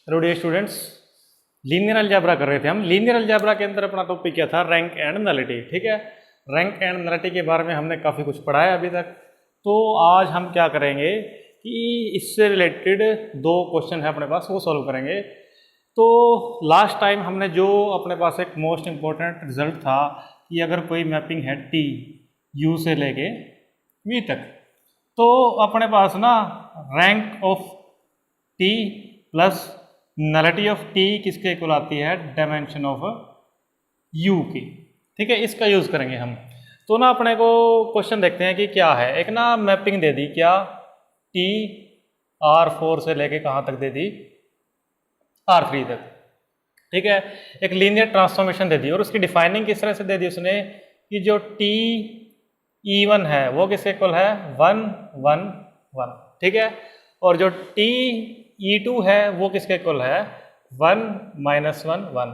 Hello dear students, linear algebra कर रहे थे हम। लीनियर अलजेब्रा के अंदर अपना टॉपिक क्या था? Rank and nullity. ठीक है, रैंक एंड नलिटी के बारे में हमने काफ़ी कुछ पढ़ा है अभी तक। तो आज हम क्या करेंगे कि इससे रिलेटेड दो क्वेश्चन है अपने पास, वो सॉल्व करेंगे। तो लास्ट टाइम हमने जो अपने पास एक मोस्ट इम्पोर्टेंट रिजल्ट था कि अगर कोई मैपिंग है टी यू से लेके वी तक, तो अपने पास ना rank of T plus nullity of T किसके इक्वल आती है? डायमेंशन ऑफ यू की। ठीक है, इसका यूज़ करेंगे हम। तो ना अपने को क्वेश्चन देखते हैं कि क्या है। एक ना मैपिंग दे दी, क्या? टी R4 से लेके कहाँ तक दे दी? R3 तक। ठीक है, एक लीनियर ट्रांसफॉर्मेशन दे दी और उसकी डिफाइनिंग किस तरह से दे दी उसने कि जो टी E1 है वो किसके इक्वल है? 1 1 1। ठीक है, और जो टी E2 है वो किसके इक्वल है? 1 -1 1।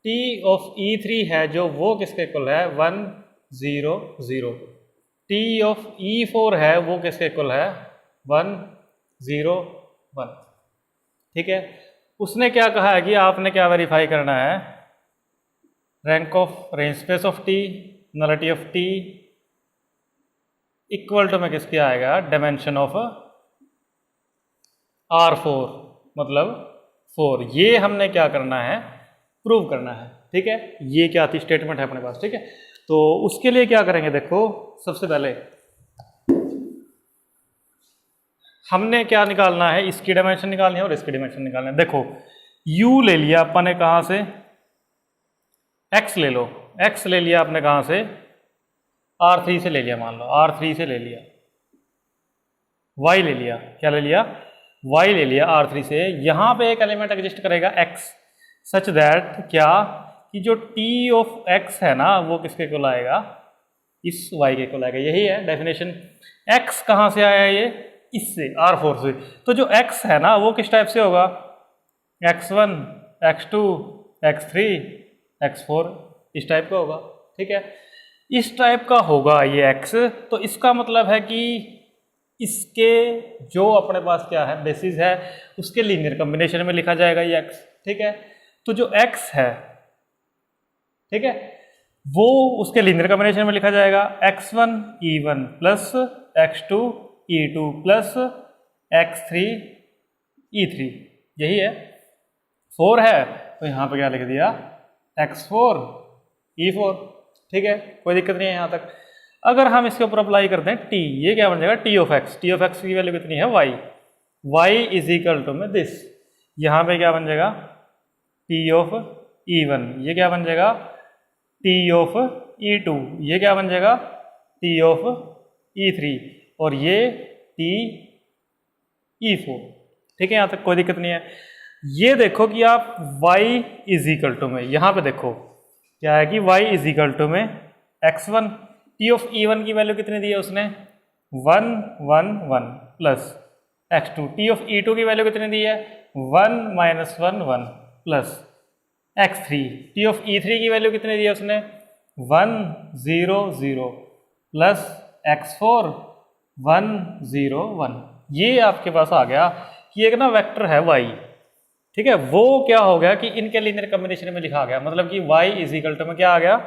टी ऑफ E3 है जो वो किसके इक्वल है? 1 0 0। टी ऑफ E4 है वो किसके इक्वल है? 1 0 1। ठीक है, उसने क्या कहा है कि आपने क्या वेरीफाई करना है? Rank of range space of T, nullity of T equal to में किसके आएगा? डायमेंशन ऑफ R4 मतलब 4। ये हमने क्या करना है? प्रूव करना है। ठीक है, ये क्या थी? स्टेटमेंट है अपने पास। ठीक है, तो उसके लिए क्या करेंगे? देखो, सबसे पहले हमने क्या निकालना है? इसकी डायमेंशन निकालनी है और इसकी डायमेंशन निकालनी है। देखो, U ले लिया अपन ने कहाँ से? X ले लो। X ले लिया आपने कहाँ से? R3 से ले लिया, मान लो R3 से ले लिया। Y ले लिया, क्या ले लिया? Y ले लिया R3 से। यहाँ पे एक एलिमेंट एग्जिस्ट करेगा X, सच दैट क्या कि जो T ऑफ X है ना वो किसके इक्वल आएगा? इस Y के इक्वल आएगा। यही है डेफिनेशन। X कहाँ से आया? ये इससे, R4 से। तो जो X है ना वो किस टाइप से होगा? X1 X2 X3 X4, इस टाइप का होगा। ठीक है, इस टाइप का होगा ये X। तो इसका मतलब है कि इसके जो अपने पास क्या है? बेसिस है, उसके लीनियर कॉम्बिनेशन में लिखा जाएगा ये X। ठीक है, तो जो X है, ठीक है, वो उसके लीनियर कॉम्बिनेशन में लिखा जाएगा X1 E1 plus X2 E2 plus X3 E3। यही है। 4 है तो यहाँ पे क्या लिख दिया? X4 E4। ठीक है, कोई दिक्कत नहीं है यहाँ तक। अगर हम इसके ऊपर अप्लाई करते हैं T, ये क्या बन जाएगा? T of X। T of X की वैल्यू कितनी है? Y। Y is equal to में दिस। यहाँ पे क्या बन जाएगा? T of E1। ये क्या बन जाएगा? T of E2। ये क्या बन जाएगा? T of E3। और ये T E4। ठीक है, यहाँ तक कोई दिक्कत नहीं है। ये देखो कि आप Y इज इक्वल टू में, यहाँ पे देखो क्या है कि Y इज इक्वल टू में X1। T ऑफ E1 की वैल्यू कितनी दी है उसने? 1 1 1 plus X2। T of E2 की वैल्यू कितनी दी है? 1 -1 1 plus X3। T of E3 की वैल्यू कितनी दी है उसने? 1 0 0 प्लस X4 1 0 1। ये आपके पास आ गया कि एक ना वेक्टर है Y। ठीक है, वो क्या हो गया कि इनके लीनियर कॉम्बिनेशन में लिखा गया। मतलब कि Y इज इक्वल टू में क्या आ गया?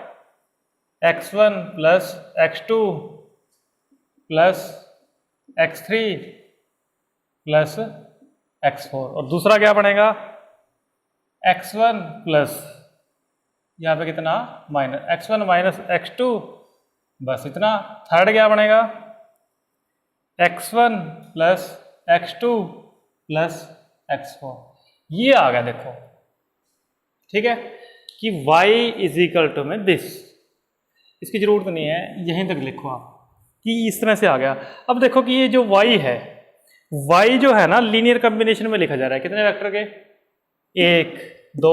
X1 plus X2 plus X3 plus X4। और दूसरा क्या बनेगा? X1 प्लस, यहाँ पे कितना? माइनस X1 माइनस X2, बस इतना। थर्ड क्या बनेगा? X1 plus X2 plus X4। ये आ गया, देखो। ठीक है, कि Y इज इक्वल टू में दिस। इसकी जरूरत नहीं है, यहीं तक लिखो आप कि इस तरह से आ गया। अब देखो कि ये जो Y है, Y जो है ना लीनियर कॉम्बिनेशन में लिखा जा रहा है। कितने वेक्टर के? 1 2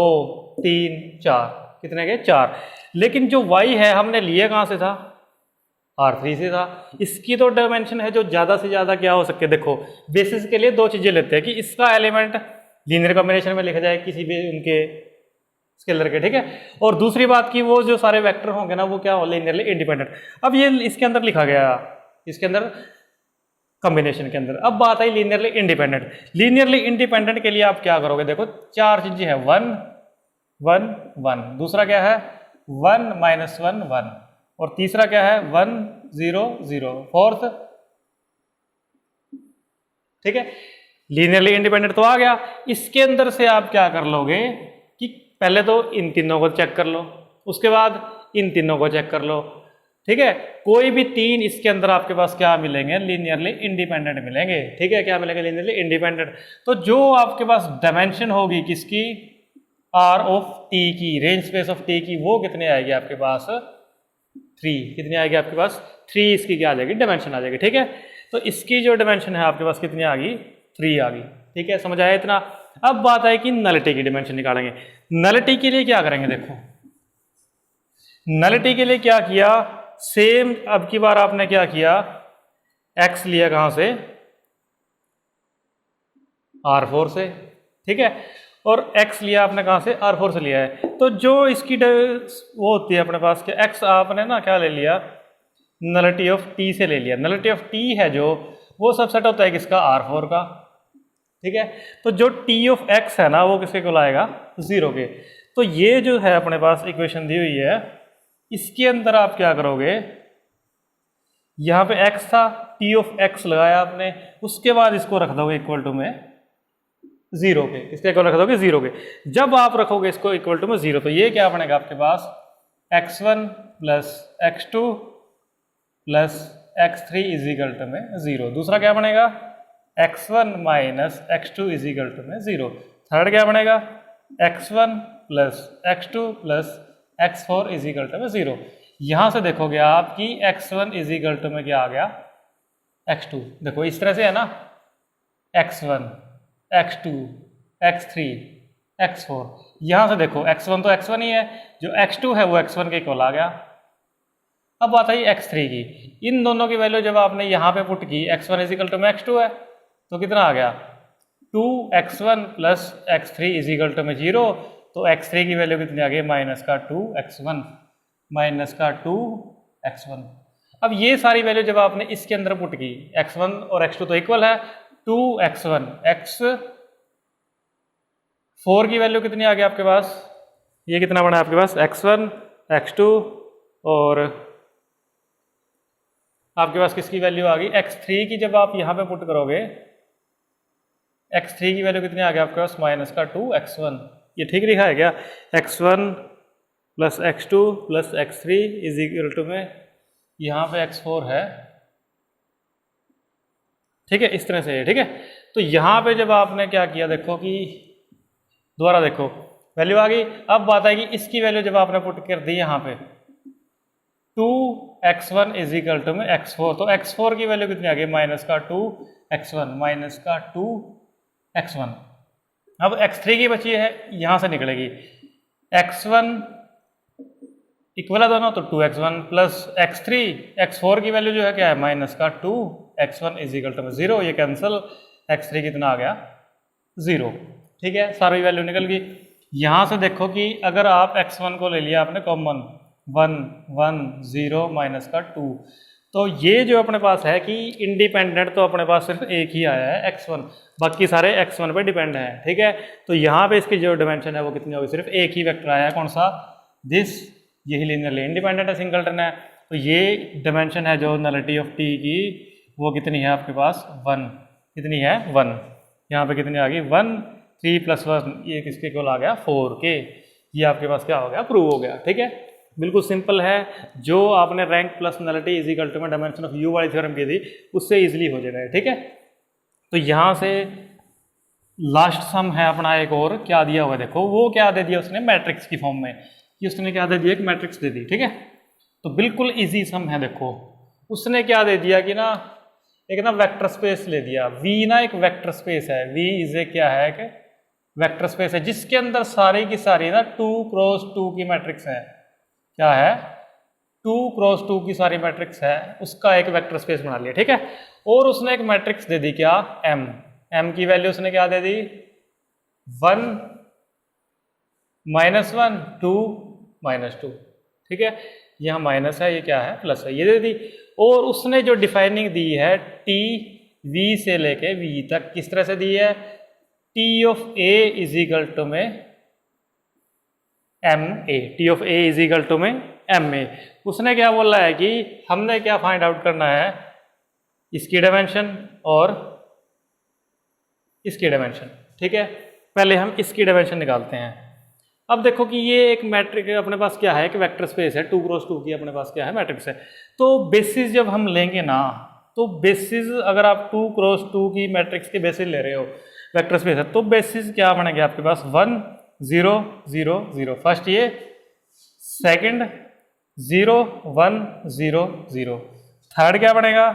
3 4। कितने के? 4। लेकिन जो Y है हमने लिए कहाँ से था? R3 से था। इसकी तो डायमेंशन है जो ज़्यादा से ज़्यादा क्या हो सके। देखो, बेसिस के लिए दो चीज़ें लेते हैं कि इसका एलिमेंट लीनियर कॉम्बिनेशन में लिखा जाए किसी भी उनके स्केलर के। ठीक है, और दूसरी बात कि वो जो सारे वेक्टर होंगे ना वो क्या हो? Linearly independent. अब ये इसके अंदर लिखा गया, इसके अंदर कॉम्बिनेशन के अंदर। अब बात आई लीनियरली इंडिपेंडेंट। लीनियरली इंडिपेंडेंट के लिए आप क्या करोगे, देखो चार चीजें हैं, 1 1 1, दूसरा क्या है 1 -1 1, और तीसरा क्या है 1 0 0, फोर्थ, ठीक है। लीनियरली इंडिपेंडेंट तो आ गया। इसके अंदर से आप क्या कर लोगे कि पहले तो इन तीनों को चेक कर लो, उसके बाद इन तीनों को चेक कर लो, ठीक है। कोई भी तीन इसके अंदर आपके पास क्या मिलेंगे, लीनियरली इंडिपेंडेंट मिलेंगे, ठीक है। क्या मिलेंगे, लीनियरली इंडिपेंडेंट। तो जो आपके पास डायमेंशन होगी किसकी, आर ऑफ टी की, रेंज स्पेस ऑफ टी की, वो कितनी आएगी आपके पास 3, कितनी आएगी आपके पास 3, इसकी क्या आ जाएगी, डायमेंशन आ जाएगी, ठीक है। तो इसकी जो डायमेंशन है आपके पास कितनी आ गई, 3 आ गई, ठीक है। समझ आया इतना। अब बात है कि नलिटी की डायमेंशन निकालेंगे। नलिटी के लिए क्या करेंगे, देखो नलिटी के लिए क्या किया, सेम अब की बार आपने क्या किया, x लिया कहां से, R4 से, ठीक है, और x लिया आपने कहां से, R4 से लिया है। तो जो इसकी वो होती है अपने पास कि x आपने ना क्या ले लिया, नलिटी ऑफ t से ले लिया। नलिटी ऑफ t है जो, वो सबसेट होता है किसका, R4 का, ठीक है। तो जो t ऑफ x है ना, वो किसके को लाएगा, 0 के। तो ये जो है अपने पास इक्वेशन दी हुई है, इसके अंदर आप क्या करोगे, यहां पे x था, t ऑफ x लगाया आपने, उसके बाद इसको रख दोगे इक्वल टू में 0 के, इसके इक्वल रख दोगे 0 के। जब आप रखोगे इसको इक्वल टू में 0, तो ये क्या बनेगा आपके पास, x1 plus x2 plus x3 is equal to में 0। दूसरा क्या बनेगा, x1 minus x2 is equal to में 0। थर्ड क्या बनेगा, x1 plus x2 plus x4 is equal to में 0। यहां से देखोगे आप कि x1 इज इक्वल टू में क्या आ गया, x2। देखो इस तरह से है ना, x1 x2 x3 x4। यहां से देखो x1 तो x1 ही है, जो x2 है वो x1 के इक्वल आ गया। अब बात आई x3 की। इन दोनों की वैल्यू जब आपने यहाँ पे पुट की, x1 इज इक्वल टू में x2 है, तो कितना आ गया 2x1 plus x3 is equal to में 0। तो x3 की वैल्यू कितनी आ गई, माइनस का 2x1, माइनस का 2x1। अब ये सारी वैल्यू जब आपने इसके अंदर पुट की, x1 और x2 तो इक्वल है, 2x1 x4 की वैल्यू कितनी आ गई आपके पास, ये कितना बना आपके पास, x1 x2, और आपके पास किसकी वैल्यू आ गई, x3 की। जब आप यहाँ पे पुट करोगे, x3 की वैल्यू कितनी आ गई आपके पास, माइनस का 2x1। ये ठीक लिखा है क्या, x1 plus x2 plus x3 is equal to में यहाँ पे x4 है, ठीक है, इस तरह से, ठीक है। तो यहाँ पे जब आपने क्या किया, देखो कि दोबारा देखो वैल्यू आ गई। अब बात आएगी इसकी वैल्यू जब आपने पुट कर दी यहाँ पे 2x1 इज इक्वल टू में x4, तो x4 की वैल्यू कितनी आ गई, माइनस का 2x1, माइनस का 2x1। अब x3 की बची है, यहां से निकलेगी, x1 इक्वल है दोनों, तो 2x1 प्लस x3, x4 की वैल्यू जो है क्या है, माइनस का 2x1 इज इक्वल टू में 0। ये कैंसिल, x3 कितना आ गया, 0, ठीक है, सारी वैल्यू निकल गई। यहां से देखो कि अगर आप x1 को ले लिया आपने कॉमन, 1 1 0 माइनस का 2, तो ये जो अपने पास है कि इंडिपेंडेंट तो अपने पास सिर्फ एक ही आया है x1, बाकी सारे x1 पे डिपेंड हैं, ठीक है। तो यहाँ पे इसकी जो डायमेंशन है वो कितनी होगी, सिर्फ एक ही वेक्टर आया है, कौन सा, दिस, यही लीनियरली इंडिपेंडेंट है, सिंगलटन है। तो ये डायमेंशन है जो नलिटी ऑफ टी की, वो कितनी है आपके पास, 1, कितनी है 1। यहाँ पे कितनी आ गई, 1 3 + 1, ये किसके इक्वल आ गया, 4 के। ये आपके पास क्या हो गया, प्रूव हो गया, ठीक है। बिल्कुल सिंपल है, जो आपने rank plus nullity is equal to में डायमेंशन ऑफ यू वाली थ्योरम की थी, उससे इजीली हो जाएगा, ठीक है। तो यहाँ से लास्ट सम है अपना एक और, क्या दिया हुआ है देखो, वो क्या दे दिया उसने, मैट्रिक्स की फॉर्म में, कि उसने क्या दे दिया, एक मैट्रिक्स दे दी, ठीक है। तो बिल्कुल इजी सम है, देखो उसने क्या दे दिया कि ना, एक ना वेक्टर स्पेस ले दिया, V ना एक वेक्टर स्पेस है, V इज ए क्या है, कि वेक्टर स्पेस है जिसके अंदर सारी की सारी ना 2 क्रॉस 2 की मैट्रिक्स है, क्या है, 2 क्रॉस 2 की सारी मैट्रिक्स है, उसका एक वेक्टर स्पेस बना लिया, ठीक है। और उसने एक मैट्रिक्स दे दी क्या, M की वैल्यू उसने क्या दे दी, 1 -1 2 -2, ठीक है। यहाँ माइनस है, ये क्या है, प्लस है, ये दे दी। और उसने जो डिफाइनिंग दी है T V से लेके V तक किस तरह से दी है, T of A is equal to में MA, T of A is equal to में MA। उसने क्या बोला है कि हमने क्या फाइंड आउट करना है, इसकी डायमेंशन और इसकी डायमेंशन। ठीक है, पहले हम इसकी डायमेंशन निकालते हैं। अब देखो कि ये एक मैट्रिक अपने पास क्या है कि वेक्टर स्पेस है, 2x2 की अपने पास क्या है मैट्रिक्स है। तो बेसिस जब हम लेंगे ना, तो बेसिस अगर आप 2x2 की मैट्रिक्स के बेसिस ले रहे हो, वेक्टर स्पेस है, तो बेसिस क्या बनेंगे आपके पास 1 0 0 0, फर्स्ट ये, सेकंड 0 1 0 0, थर्ड क्या बनेगा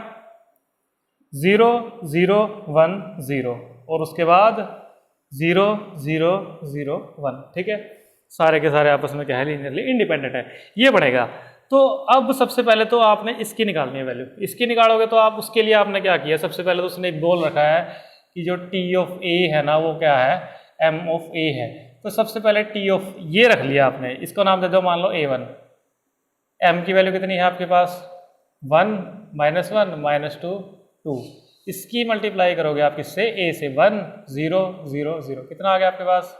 0 0 1 0, और उसके बाद 0 0 0 1। ठीक है, सारे के सारे आपस में क्या है, लीनियरली इंडिपेंडेंट है, ये बढ़ेगा। तो अब सबसे पहले तो आपने इसकी निकालनी है वैल्यू। इसकी निकालोगे तो आप उसके लिए आपने क्या किया, सबसे पहले तो उसने बोल रखा है कि जो T ऑफ A है ना वो क्या है, M ऑफ A है। तो सबसे पहले T ऑफ ये रख लिया आपने, इसको नाम दे दो मान लो A1। M की वैल्यू कितनी है आपके पास 1 -1 -2 2, इसकी मल्टीप्लाई करोगे आप किससे, A से, 1 0 0 0, कितना आ गया आपके पास,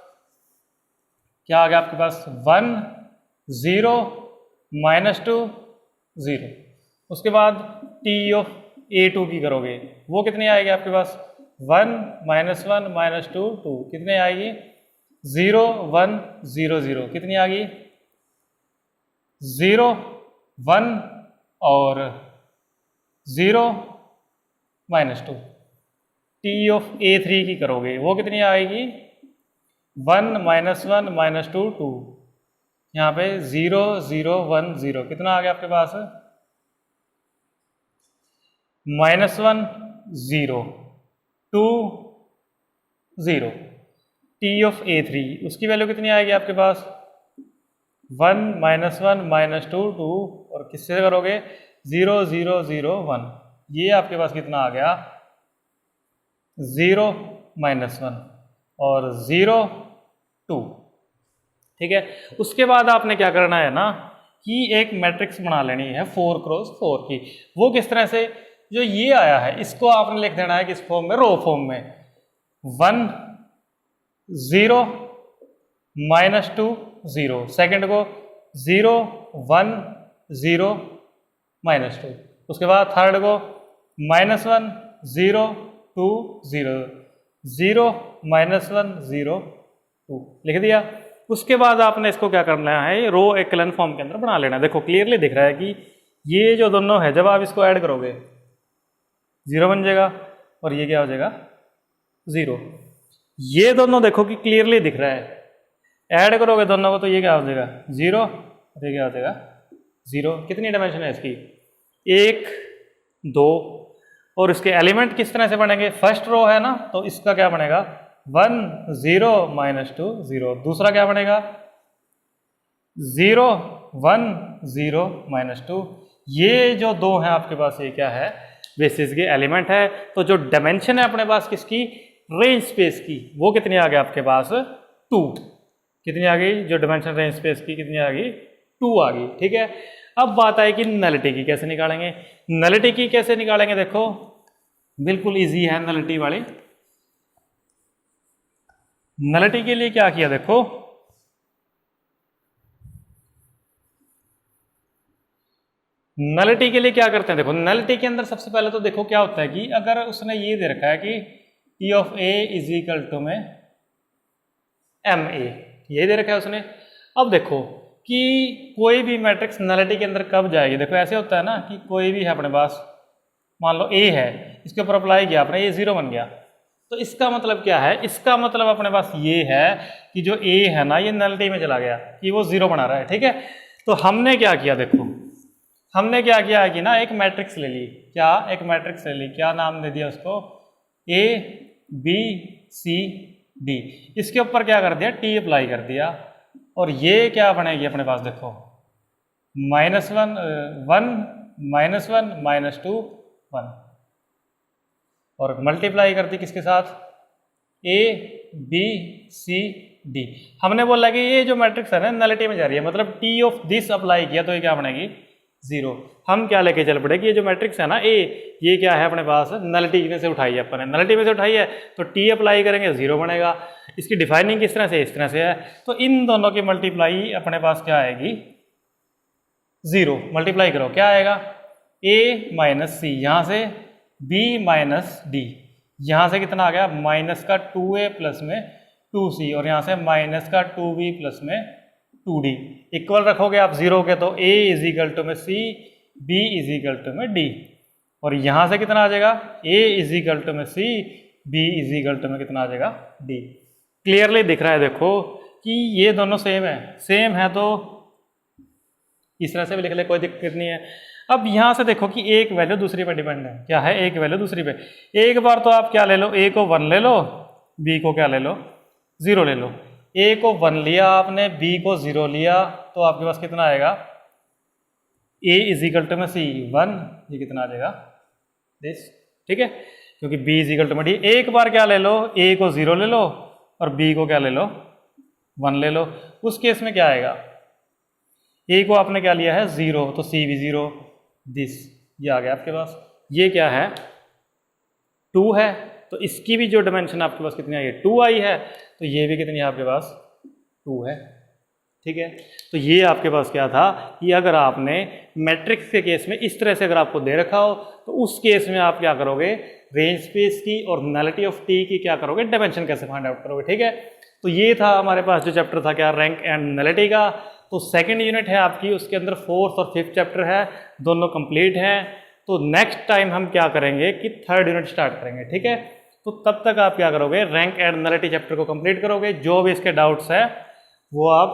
क्या आ गया आपके पास 1 0 -2 0। उसके बाद T ऑफ A2 की करोगे, वो कितनी आएगी आपके पास 1 -1 -2 2, कितने आएगी 0 1 0 0, कितनी आ गई 0 1 और 0 -2। T ऑफ A3 की करोगे, वो कितनी आएगी 1 -1 -2 2, यहाँ पे 0 0 1 0, कितना आ गया आपके पास -1 0 2 0। T ऑफ A3 उसकी वैल्यू कितनी आएगी आपके पास 1 -1 -2 2, और किससे करोगे 0 0 0 1, ये आपके पास कितना आ गया 0 -1 और 0 2। ठीक है, उसके बाद आपने क्या करना है ना कि एक मैट्रिक्स बना लेनी है 4x4 की। वो किस तरह से, जो ये आया है इसको आपने लिख देना है किस फॉर्म में, रो फॉर्म में, 1 0 -2 0, सेकंड को 0 1 0 -2, उसके बाद थर्ड को -1 0 2 0 0 -1 0 2, लिख दिया। उसके बाद आपने इसको क्या करना है, रो एक्लन फॉर्म के अंदर बना लेना है। देखो क्लियरली दिख रहा है कि ये जो दोनों है जब आप इसको ऐड करोगे 0 बन जाएगा और ये क्या हो जाएगा 0। ये दोनों देखो कि क्लियरली दिख रहा है, ऐड करोगे दोनों को तो ये क्या हो जाएगा 0 और ये क्या हो जाएगा 0। कितनी डायमेंशन है इसकी 1 2, और इसके एलिमेंट किस तरह से बनेंगे, फर्स्ट रो है ना तो इसका क्या बनेगा 1 0 -2 0, दूसरा क्या बनेगा 0 1 0 -2। ये जो दो हैं आपके पास ये क्या है, बेसिस के एलिमेंट है। तो जो डायमेंशन है अपने पास किसकी, रेंज स्पेस की, वो कितनी आ गई आपके पास 2, कितनी आ गई, जो डायमेंशन रेंज स्पेस की कितनी आ गई 2 आ गई। ठीक है, अब बात आई कि नलिटी की कैसे निकालेंगे। नलिटी की कैसे निकालेंगे, देखो बिल्कुल इजी है नलिटी वाली। नलिटी के लिए क्या किया, देखो नलिटी के लिए क्या करते हैं, देखो नलिटी के अंदर सबसे पहले तो देखो क्या होता है कि अगर उसने ये दे रखा है कि T of A is equal to में MA, ये दे रखा है उसने। अब देखो कि कोई भी मैट्रिक्स नलिटी के अंदर कब जाएगी, देखो ऐसे होता है ना कि कोई भी है अपने पास, मान लो A है, इसके ऊपर अप्लाई किया आपने, ये 0 बन गया, तो इसका मतलब क्या है, इसका मतलब अपने पास ये है कि जो A है ना ये नलिटी में चला गया, कि वो 0 बना रहा है। ठीक है, तो हमने क्या किया, देखो हमने क्या किया है कि ना एक मैट्रिक्स ले ली, क्या एक मैट्रिक्स ले ली, क्या नाम दे दिया उसको A B C D, इसके ऊपर क्या कर दिया T अप्लाई कर दिया, और ये क्या बनेगी अपने पास, देखो -1 1 -2 1, और मल्टीप्लाई कर दी किसके साथ A B C D। हमने बोला कि ये जो मैट्रिक्स है ना नलिटी में जा रही है, मतलब T ऑफ दिस अप्लाई किया तो ये क्या बनेगी 0। हम क्या लेके चल पड़े कि ये जो मैट्रिक्स है ना ए, ये क्या है अपने पास नलिटी में से उठाई है अपन ने, नलिटी में से उठाई है तो टी अप्लाई करेंगे 0 बनेगा। इसकी डिफाइनिंग किस तरह से, इस तरह से है। तो इन दोनों की मल्टीप्लाई अपने पास क्या आएगी 0। मल्टीप्लाई करो क्या आएगा a माइनस सी, यहाँ से b माइनस डी, यहाँ से कितना आ गया माइनस का 2a प्लस में 2c, और यहाँ से माइनस का 2b प्लस में 2d। इक्वल रखोगे आप 0 के तो a इज इक्वल टू में c, b is equal to में d, और यहाँ से कितना आ जाएगा a इज इक्वल टू में c, b is equal to में कितना आ जाएगा d। क्लियरली दिख रहा है देखो कि ये दोनों सेम है, सेम है तो इस तरह से भी लिख ले, कोई दिक्कत नहीं है। अब यहाँ से देखो कि एक वैल्यू दूसरी पे डिपेंड है, क्या है एक वैल्यू दूसरी पे। एक बार तो आप क्या ले लो, a को 1 ले लो, b को क्या ले लो 0 ले लो। a को 1 लिया आपने, b को 0 लिया, तो आपके पास कितना आएगा a इज इक्वल टू में c 1, ये कितना आ जाएगा दिस, ठीक है, क्योंकि b इज इक्वल टू में d। एक बार क्या ले लो, a को 0 ले लो और b को क्या ले लो 1 ले लो। उस केस में क्या आएगा, a को आपने क्या लिया है 0 तो c भी 0, दिस ये आ गया आपके पास। ये क्या है 2 है, तो इसकी भी जो डायमेंशन आपके पास कितनी आई है 2 आई है, तो ये भी कितनी है आपके पास 2 है, ठीक है। तो ये आपके पास क्या था कि अगर आपने मैट्रिक्स के केस में इस तरह से अगर आपको दे रखा हो तो उस केस में आप क्या करोगे, रेंज स्पेस की और नलिटी ऑफ टी की क्या करोगे, डायमेंशन कैसे फाइंड आउट करोगे, ठीक है। तो ये था हमारे पास जो चैप्टर था क्या, रैंक एंड नलिटी का। तो सेकंड यूनिट है आपकी, उसके अंदर 4th और 5th चैप्टर है, दोनों कंप्लीट हैं। तो नेक्स्ट टाइम हम क्या करेंगे कि 3rd यूनिट स्टार्ट करेंगे, ठीक है। तो तब तक आप क्या करोगे, रैंक एंड नलिटी चैप्टर को कंप्लीट करोगे, जो भी इसके डाउट्स है वो आप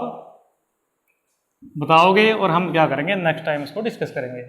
बताओगे और हम क्या करेंगे नेक्स्ट टाइम इसको डिस्कस करेंगे।